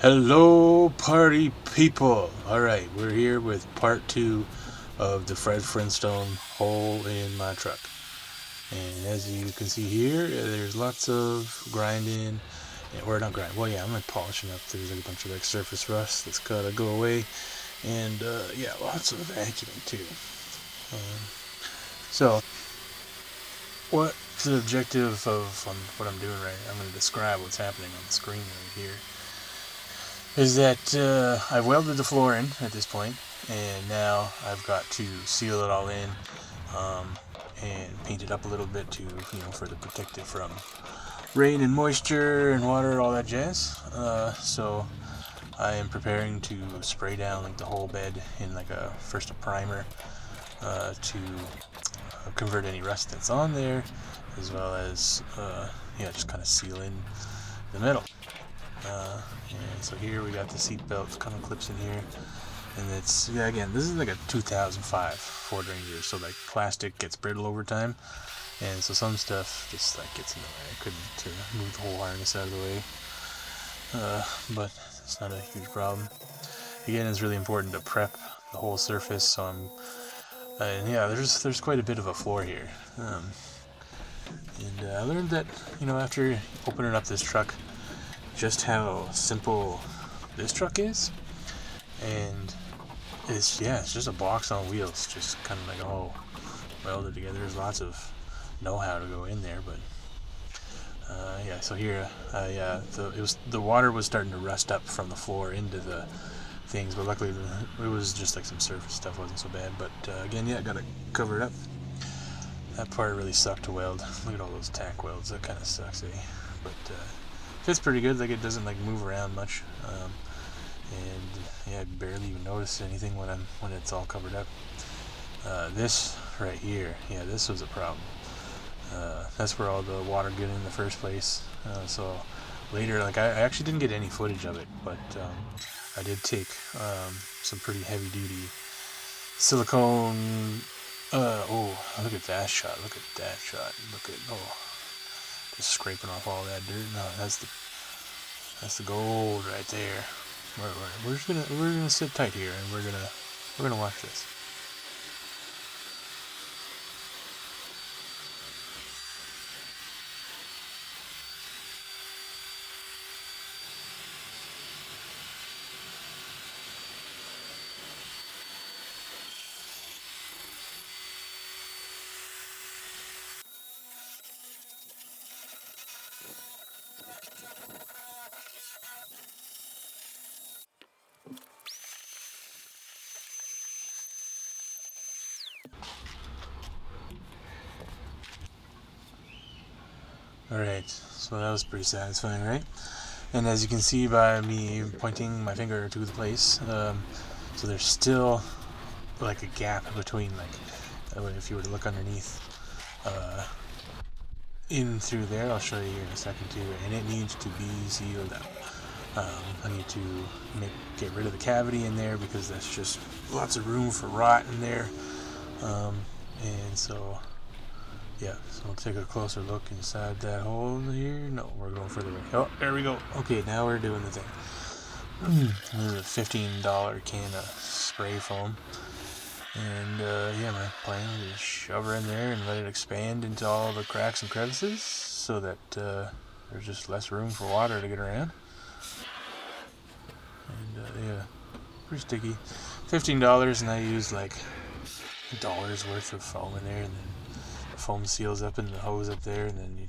Hello, party people! Alright, we're here with part 2 of the Fred Flintstone hole in my truck. And as you can see here, there's lots of grinding, or not grinding, well, yeah, I'm like polishing up. There's like a bunch of like surface rust that's gotta go away, and yeah, lots of vacuuming too. So, what's the objective of what I'm doing right? I'm going to describe what's happening on the screen right here. Is that I've welded the floor in at this point, and now I've got to seal it all in and paint it up a little bit to, further protect it from rain and moisture and water, all that jazz. So I am preparing to spray down like the whole bed in like a primer to convert any rust that's on there, as well as just kind of seal in the metal. And so here we got the seat belt kind of clips in here, and it's, yeah, again, this is like a 2005 Ford Ranger, so like plastic gets brittle over time, and so some stuff just like gets in the way. I couldn't move the whole harness out of the way, but it's not a huge problem. Again, it's really important to prep the whole surface, so and yeah, there's quite a bit of a floor here, and I learned that, after opening up this truck, just how simple this truck is, and it's just a box on wheels, just kind of like all welded together. There's lots of know-how to go in there, but so here, the water was starting to rust up from the floor into the things, but luckily it was just like some surface stuff, wasn't so bad. But again, gotta cover it up. That part really sucked to weld. Look at all those tack welds. That kind of sucks, eh? But fits pretty good. Like, it doesn't like move around much. And I barely even notice anything when it's all covered up. This right here, this was a problem. That's where all the water got in the first place. So later, like, I actually didn't get any footage of it, but I did take some pretty heavy duty silicone. Look at that shot! Look at that shot! Just scraping off all that dirt. No, that's the gold right there. We're gonna sit tight here, and we're gonna watch this. Alright, so that was pretty satisfying, right? And as you can see by me pointing my finger to the place, so there's still like a gap between, like, if you were to look underneath, in through there. I'll show you here in a second too, and it needs to be sealed up. I need to get rid of the cavity in there, because that's just lots of room for rot in there. And so so we'll take a closer look inside that hole here. No, we're going further away. Oh, there we go. Okay, now we're doing the thing. This is a $15 can of spray foam. And my plan is to shove her in there and let it expand into all the cracks and crevices, so that there's just less room for water to get around. And pretty sticky. $15, and I used like $1 worth of foam in there, and then the foam seals up in the hose up there, and then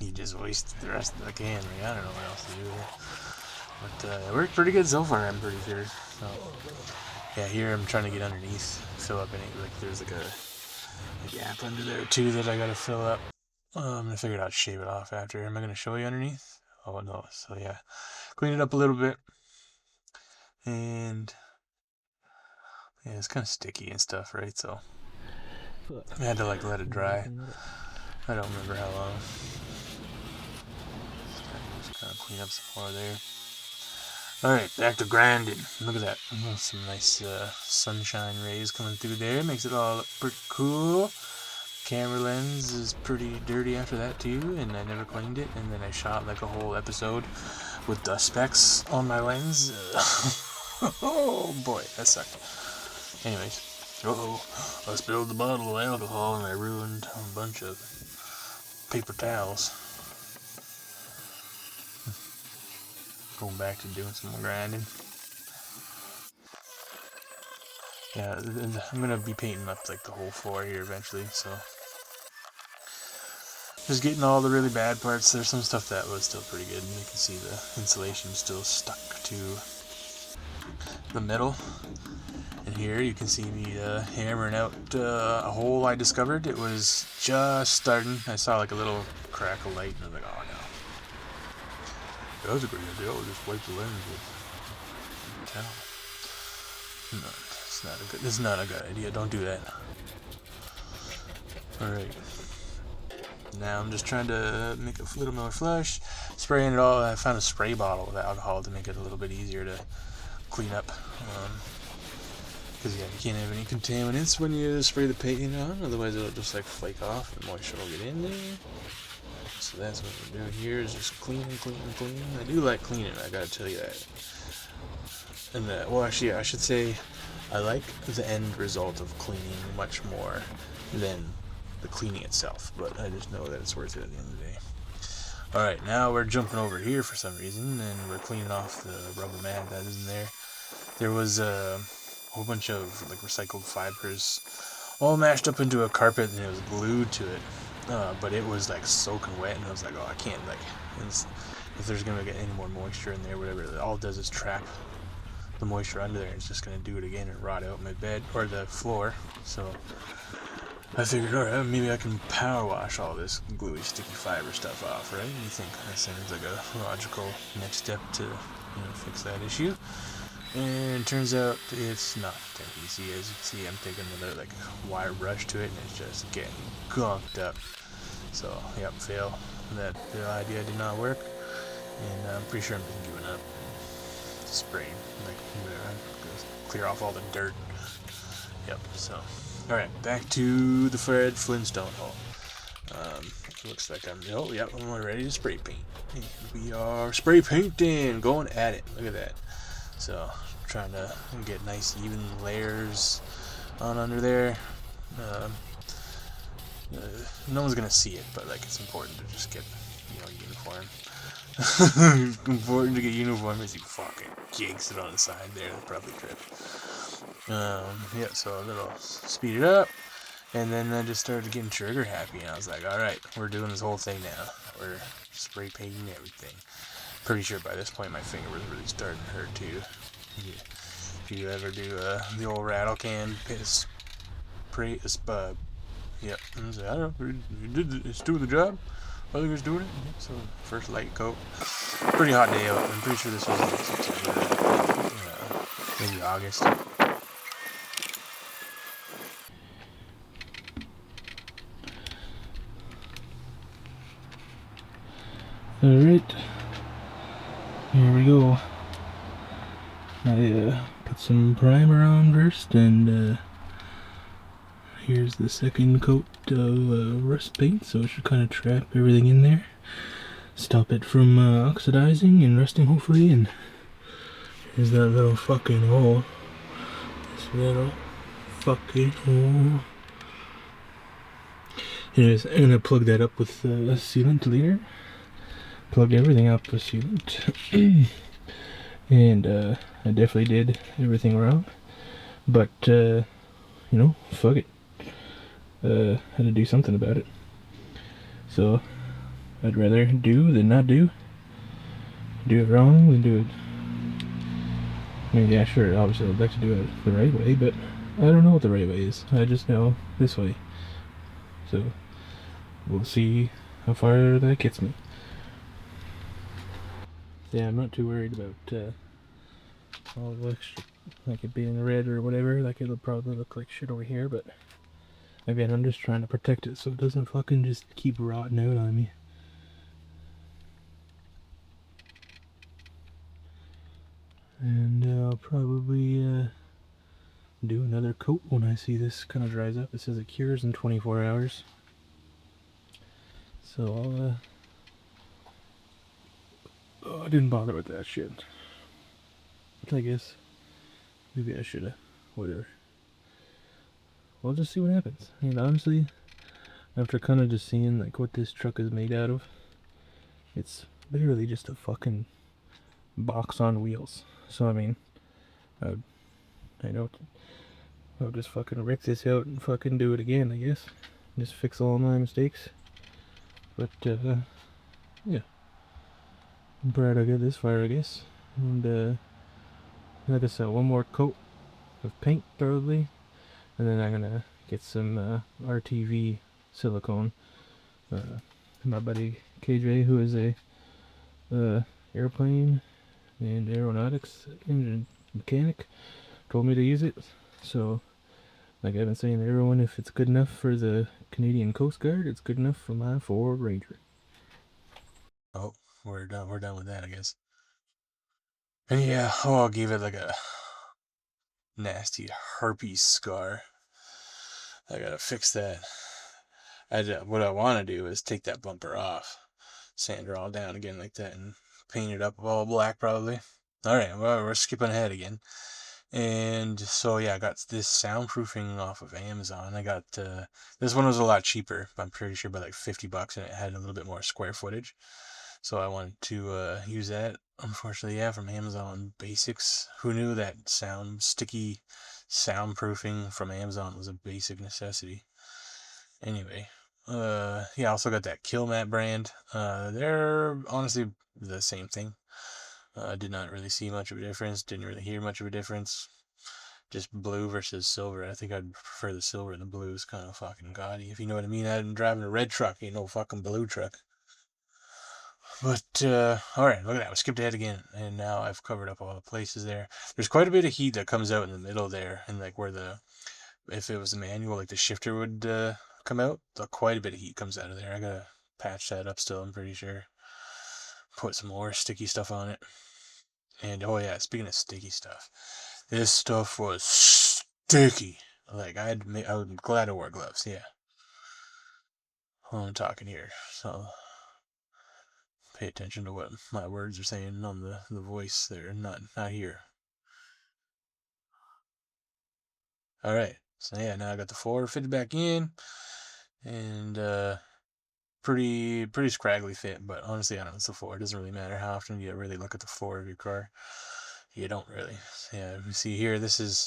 you just waste the rest of the can. Like, I don't know what else to do there. But it worked pretty good so far, I'm pretty sure. So yeah, here I'm trying to get underneath, fill up any, like, there's like a gap under there too that I gotta fill up. I'm gonna figure out how to shave it off after. Am I gonna show you underneath? Oh no. So yeah, clean it up a little bit, and yeah, it's kind of sticky and stuff, right? So I had to like let it dry. I don't remember how long. Just kind of clean up some more there. Alright, back to grinding. Look at that. Some nice sunshine rays coming through there. Makes it all look pretty cool. Camera lens is pretty dirty after that too, and I never cleaned it. And then I shot like a whole episode with dust specks on my lens. Oh boy, that sucked. Anyways, I spilled the bottle of alcohol and I ruined a bunch of paper towels. Going back to doing some more grinding. Yeah, I'm gonna be painting up like the whole floor here eventually, so just getting all the really bad parts. There's some stuff that was still pretty good, and you can see the insulation still stuck to the metal. And here you can see me hammering out a hole I discovered. It was just starting. I saw like a little crack of light, and I was like, oh no. That was a great idea. I'll just wipe the lens with towel. No, it's not a good idea. Don't do that. Alright. Now I'm just trying to make a little more flush. Spraying it all. I found a spray bottle with alcohol to make it a little bit easier to clean up. Because yeah, you can't have any contaminants when you spray the paint on. Otherwise it'll just like flake off and moisture will get in there. So that's what we're doing here, is just clean. I do like cleaning, I gotta tell you that. And well, actually, yeah, I should say I like the end result of cleaning much more than the cleaning itself, but I just know that it's worth it at the end of the day. Alright, now we're jumping over here for some reason, and we're cleaning off the rubber mat that is in there. There was a whole bunch of like recycled fibers all mashed up into a carpet, and it was glued to it. But it was like soaking wet, and I was like, oh, I can't, like, if there's gonna get any more moisture in there, whatever, all it does is trap the moisture under there. It's just gonna do it again and rot out my bed or the floor. So I figured, alright, maybe I can power wash all this gluey, sticky fiber stuff off, right? You think that sounds like a logical next step to, fix that issue. And it turns out it's not that easy. As you can see, I'm taking another like wire brush to it, and it's just getting gunked up. So, yep, fail. That the idea did not work, and I'm pretty sure I'm just giving up. Spraying, like, whatever, clear off all the dirt. Yep. So, all right, back to the Fred Flintstone hole. Looks like I'm ready to spray paint. And we are spray painting, going at it. Look at that. So, trying to get nice even layers on under there. No one's gonna see it, but like, it's important to just get, uniform. It's important to get uniform as you fucking jinx it on the side there. That'll probably trip. Yeah, so a little speed it up, and then I just started getting trigger happy, and I was like, alright, we're doing this whole thing now. We're spray painting everything. Pretty sure by this point my finger was really starting to hurt too. If you ever do the old rattle can spray, yep, I don't know, it's doing the job. I think it's doing it. So first light coat. Pretty hot day out. I'm pretty sure this was like September, maybe August. Alright, here we go. I put some primer on first, and here's the second coat of rust paint, so it should kind of trap everything in there, stop it from oxidizing and rusting hopefully. And here's that little fucking hole. This little fucking hole. Anyways, I'm gonna plug that up with a sealant later. Plug everything up with sealant. And I definitely did everything wrong, but fuck it. Had to do something about it. So I'd rather do than not do. Do it wrong than do it. I mean, yeah, sure, obviously I'd like to do it the right way, but I don't know what the right way is. I just know this way. So we'll see how far that gets me. Yeah, I'm not too worried about all the extra, like it being red or whatever. Like, it'll probably look like shit over here, but again, I'm just trying to protect it so it doesn't fucking just keep rotting out on me. And I'll probably do another coat when I see this kind of dries up. It says it cures in 24 hours. So I'll I didn't bother with that shit. I guess maybe I should have. Whatever. We'll just see what happens. And honestly, after kind of just seeing like what this truck is made out of, it's literally just a fucking box on wheels. So I mean, I know I'll just fucking rip this out and fucking do it again, I guess. Just fix all my mistakes. But yeah, I'm proud I got this far, I guess. And like I said, one more coat of paint probably, and then I'm gonna get some RTV silicone. My buddy KJ, who is a airplane and aeronautics engine mechanic, told me to use it. So, like I've been saying to everyone, if it's good enough for the Canadian Coast Guard, it's good enough for my Ford Ranger. Oh, we're done. We're done with that, I guess. And yeah, oh, I gave it like a nasty herpes scar. I gotta fix that. What I want to do is take that bumper off, sand her all down again like that, and paint it up all black probably. All right, well, we're skipping ahead again. And so yeah, I got this soundproofing off of Amazon. I got this one was a lot cheaper, I'm pretty sure by like $50, and it had a little bit more square footage. So I wanted to use that. Unfortunately, yeah, from Amazon Basics. Who knew that sticky soundproofing from Amazon was a basic necessity? Anyway, yeah, I also got that Kill Mat brand. They're honestly the same thing. Did not really see much of a difference. Didn't really hear much of a difference. Just blue versus silver. I think I'd prefer the silver. The blue is kind of fucking gaudy, if you know what I mean. I'm driving a red truck, ain't no fucking blue truck. But, alright, look at that. We skipped ahead again, and now I've covered up all the places there. There's quite a bit of heat that comes out in the middle there, and like where if it was a manual, like the shifter would come out, quite a bit of heat comes out of there. I gotta patch that up still, I'm pretty sure. Put some more sticky stuff on it. And, oh yeah, speaking of sticky stuff, this stuff was sticky. Like, I'm glad I wore gloves, yeah. I'm talking here, so pay attention to what my words are saying on the voice there, not here. All right, so yeah, now I got the floor fitted back in, and pretty scraggly fit. But honestly, I don't know, it's the floor. It doesn't really matter how often you really look at the floor of your car. You don't really. Yeah, you see here, that's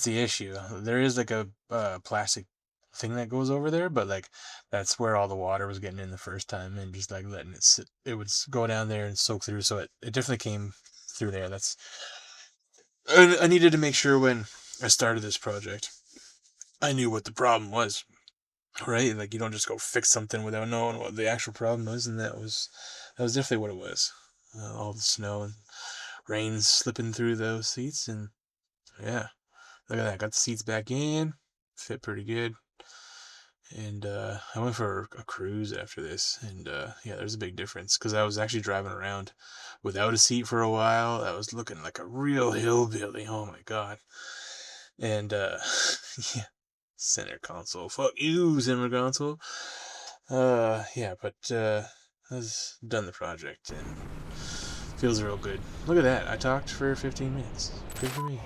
the issue. There is like a plastic thing that goes over there, but like that's where all the water was getting in the first time, and just like letting it sit, it would go down there and soak through. So it definitely came through there. I needed to make sure when I started this project, I knew what the problem was. Right? Like you don't just go fix something without knowing what the actual problem was, and that was definitely what it was. All the snow and rain slipping through those seats, and yeah, look at that. Got the seats back in, fit pretty good, and I went for a cruise after this, and yeah, there's a big difference because I was actually driving around without a seat for a while. I was looking like a real hillbilly. Oh my god, and yeah, center console. Fuck you, center console. Yeah, but I was done the project and feels real good. Look at that. I talked for 15 minutes. Good for me.